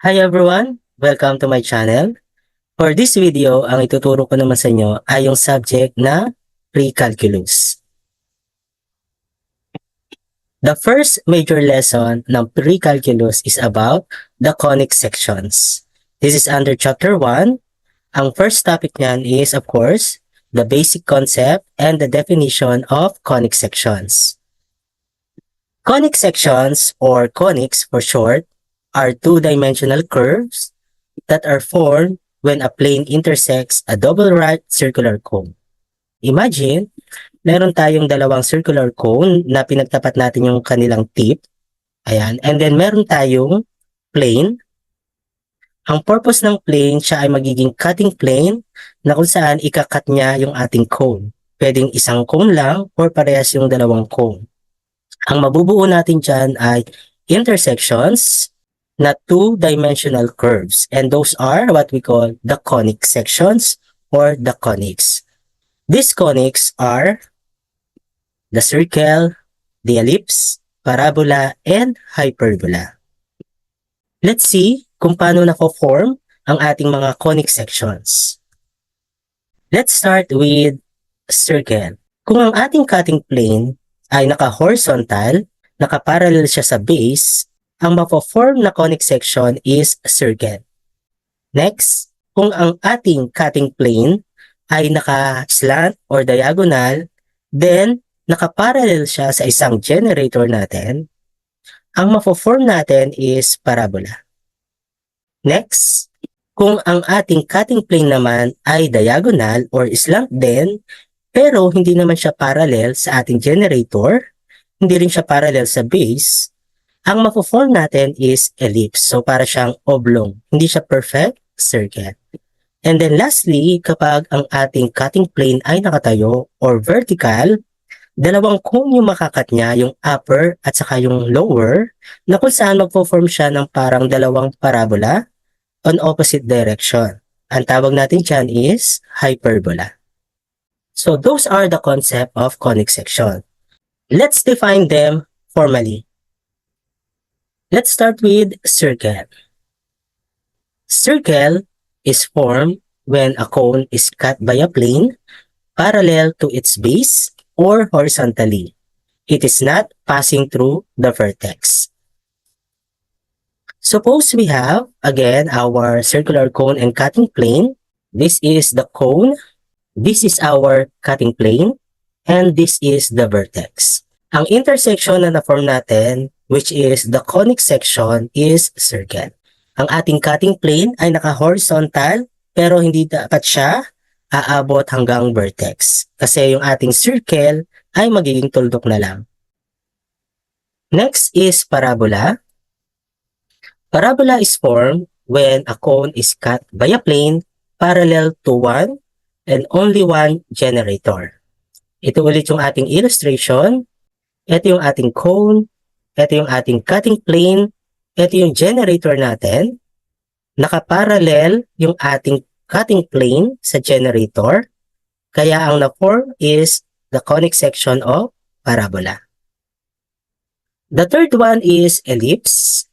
Hi everyone! Welcome to my channel. For this video, ang ituturo ko naman sa inyo ay yung subject na pre-calculus. The first major lesson ng pre-calculus is about the conic sections. This is under chapter 1. Ang first topic niyan is, of course, the basic concept and the definition of conic sections. Conic sections, or conics for short, are two-dimensional curves that are formed when a plane intersects a double right circular cone. Imagine, meron tayong dalawang circular cone na pinagtapat natin yung kanilang tip. Ayan. And then meron tayong plane. Ang purpose ng plane, siya ay magiging cutting plane na kung saan ikakat niya yung ating cone. Pwedeng isang cone lang or parehas yung dalawang cone. Ang mabubuo natin dyan ay intersections na two-dimensional curves. And those are what we call the conic sections or the conics. These conics are the circle, the ellipse, parabola, and hyperbola. Let's see kung paano na-form ang ating mga conic sections. Let's start with circle. Kung ang ating cutting plane ay naka-horizontal, naka-parallel siya sa base, ang mapo-form na conic section is circle. Next, kung ang ating cutting plane ay naka-slant or diagonal, then naka-parallel siya sa isang generator natin, ang mapo-form natin is parabola. Next, kung ang ating cutting plane naman ay diagonal or slant din, pero hindi naman siya parallel sa ating generator, hindi rin siya parallel sa base, ang mapo-form natin is ellipse. So para siyang oblong. Hindi siya perfect circle. And then lastly, kapag ang ating cutting plane ay nakatayo or vertical, dalawang cone yung makakat niya, yung upper at saka yung lower, na kung saan magpo-form siya ng parang dalawang parabola on opposite direction. Ang tawag natin dyan is hyperbola. So those are the concept of conic section. Let's define them formally. Let's start with circle. Circle is formed when a cone is cut by a plane parallel to its base or horizontally. It is not passing through the vertex. Suppose we have, again, our circular cone and cutting plane. This is the cone, this is our cutting plane, and this is the vertex. Ang intersection na na-form natin, which is the conic section, is circle. Ang ating cutting plane ay naka-horizontal, pero hindi dapat siya aabot hanggang vertex. Kasi yung ating circle ay magiging tuldok na lang. Next is parabola. Parabola is formed when a cone is cut by a plane parallel to one and only one generator. Ito ulit yung ating illustration. Ito yung ating cone, ito yung ating cutting plane, ito yung generator natin. Nakaparallel yung ating cutting plane sa generator. Kaya ang na-form is the conic section of parabola. The third one is ellipse.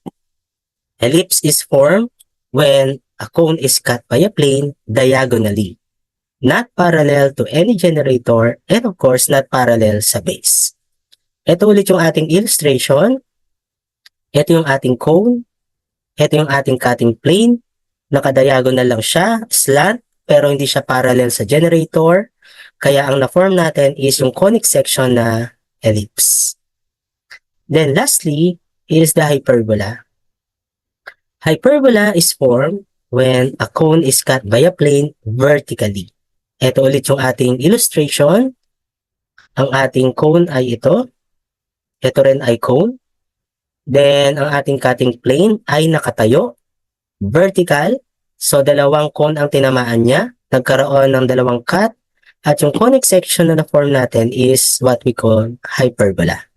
Ellipse is formed when a cone is cut by a plane diagonally, not parallel to any generator, and of course not parallel sa base. Ito ulit yung ating illustration. Ito yung ating cone. Ito yung ating cutting plane. Nakadiagonal lang siya, slant, pero hindi siya parallel sa generator. Kaya ang na-form natin is yung conic section na ellipse. Then lastly is the hyperbola. Hyperbola is formed when a cone is cut by a plane vertically. Ito ulit yung ating illustration. Ang ating cone ay ito. Ito rin ay cone. Then, ang ating cutting plane ay nakatayo, vertical. So, dalawang cone ang tinamaan niya. Nagkaroon ng dalawang cut. At yung conic section na na-form natin is what we call hyperbola.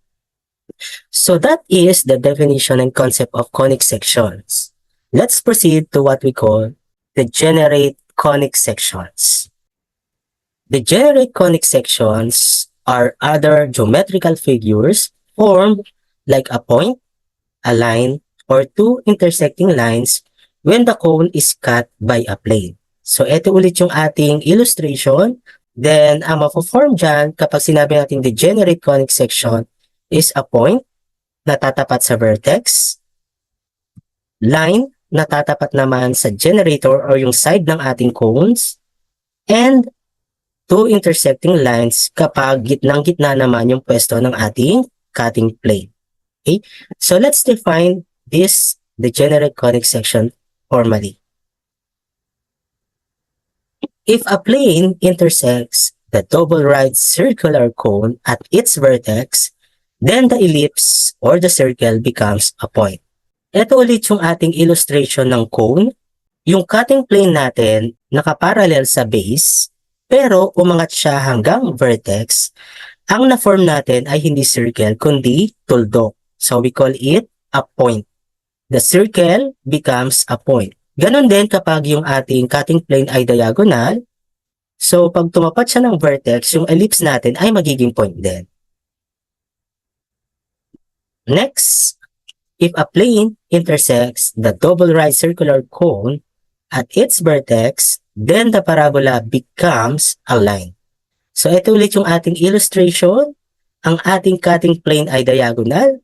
So, that is the definition and concept of conic sections. Let's proceed to what we call the generate conic sections. The generate conic sections are other geometrical figures formed like a point, a line, or two intersecting lines when the cone is cut by a plane. So, ito ulit yung ating illustration. Then, ang mapo-form dyan, kapag sinabi natin degenerate conic section, is a point na tatapat sa vertex, line na tatapat naman sa generator or yung side ng ating cones, and two intersecting lines kapag gitnang-gitna naman yung pwesto ng ating cutting plane. Okay? So, let's define this degenerate conic section formally. If a plane intersects the double right circular cone at its vertex, then the ellipse or the circle becomes a point. Ito ulit yung ating illustration ng cone. Yung cutting plane natin nakaparallel sa base, pero umangat siya hanggang vertex. Ang na-form natin ay hindi circle, kundi tuldok. So we call it a point. The circle becomes a point. Ganon din kapag yung ating cutting plane ay diagonal. So pag tumapat siya ng vertex, yung ellipse natin ay magiging point din. Next, if a plane intersects the double right circular cone at its vertex, then the parabola becomes a line. So ito ulit yung ating illustration. Ang ating cutting plane ay diagonal,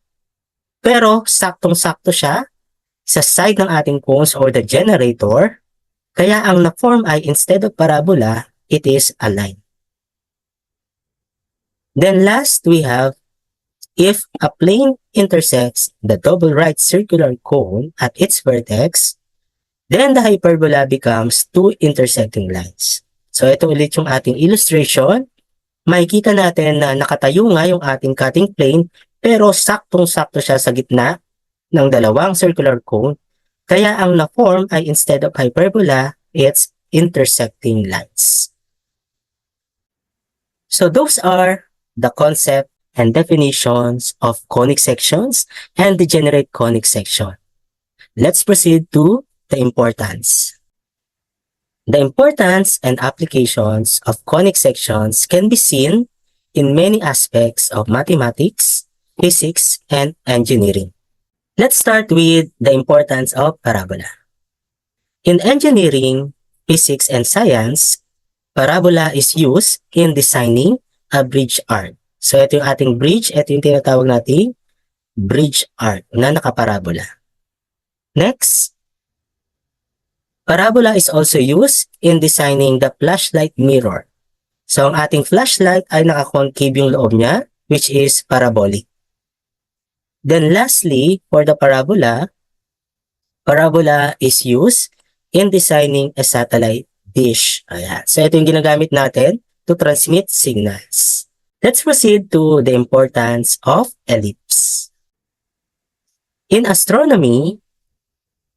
pero saktong-sakto siya sa side ng ating cones or the generator. Kaya ang na-form ay instead of parabola, it is a line. Then last, we have if a plane intersects the double right circular cone at its vertex, then the hyperbola becomes two intersecting lines. So ito ulit yung ating illustration. Makikita natin na nakatayo nga yung ating cutting plane, pero saktong-sakto siya sa gitna ng dalawang circular cone. Kaya ang na-form ay instead of hyperbola, it's intersecting lines. So those are the concept and definitions of conic sections and degenerate conic section. Let's proceed to the importance. The importance and applications of conic sections can be seen in many aspects of mathematics, physics, and engineering. Let's start with the importance of parabola. In engineering, physics, and science, parabola is used in designing a bridge arc. So ito yung ating bridge, ito yung tinatawag nating bridge arc na nakaparabola. Next, parabola is also used in designing the flashlight mirror. So ang ating flashlight ay nakakoncave yung loob niya, which is parabolic. Then lastly, for the parabola, parabola is used in designing a satellite dish. Ayan. So ito yung ginagamit natin to transmit signals. Let's proceed to the importance of ellipse. In astronomy,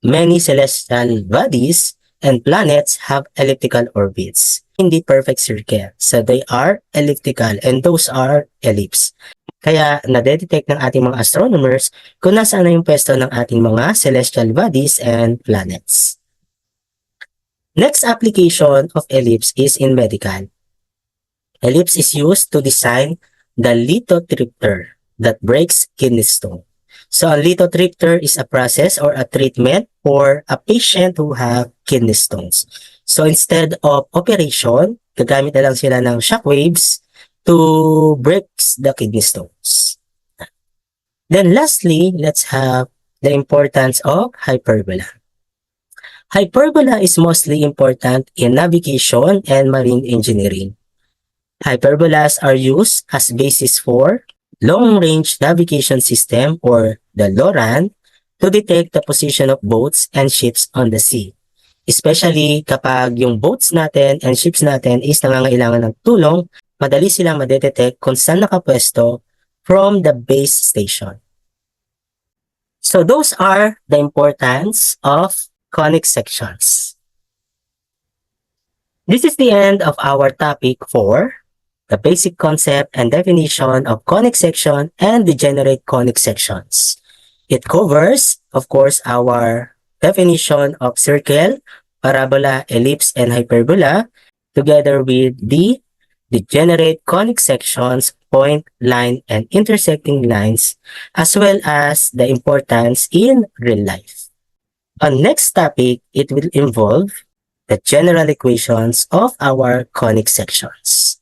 many celestial bodies and planets have elliptical orbits. Hindi perfect circle. So they are elliptical and those are ellipse. Kaya nadedetect ng ating mga astronomers kung nasaan na yung pwesto ng ating mga celestial bodies and planets. Next application of ellipse is in medical. Ellipse is used to design the lithotripter that breaks kidney stone. So, a lithotripter is a process or a treatment for a patient who have kidney stones. So, instead of operation, gagamit na lang sila ng shockwaves to break the kidney stones. Then lastly, let's have the importance of hyperbola. Hyperbola is mostly important in navigation and marine engineering. Hyperbolas are used as basis for long-range navigation system or the LORAN to detect the position of boats and ships on the sea. Especially kapag yung boats natin and ships natin is nangangailangan ng tulong, madali silang madetect kung saan nakapwesto from the base station. So those are the importance of conic sections. This is the end of our topic 4, the basic concept and definition of conic section and degenerate conic sections. It covers, of course, our definition of circle, parabola, ellipse, and hyperbola, together with the degenerate conic sections, point, line, and intersecting lines, as well as the importance in real life. On next topic, it will involve the general equations of our conic sections.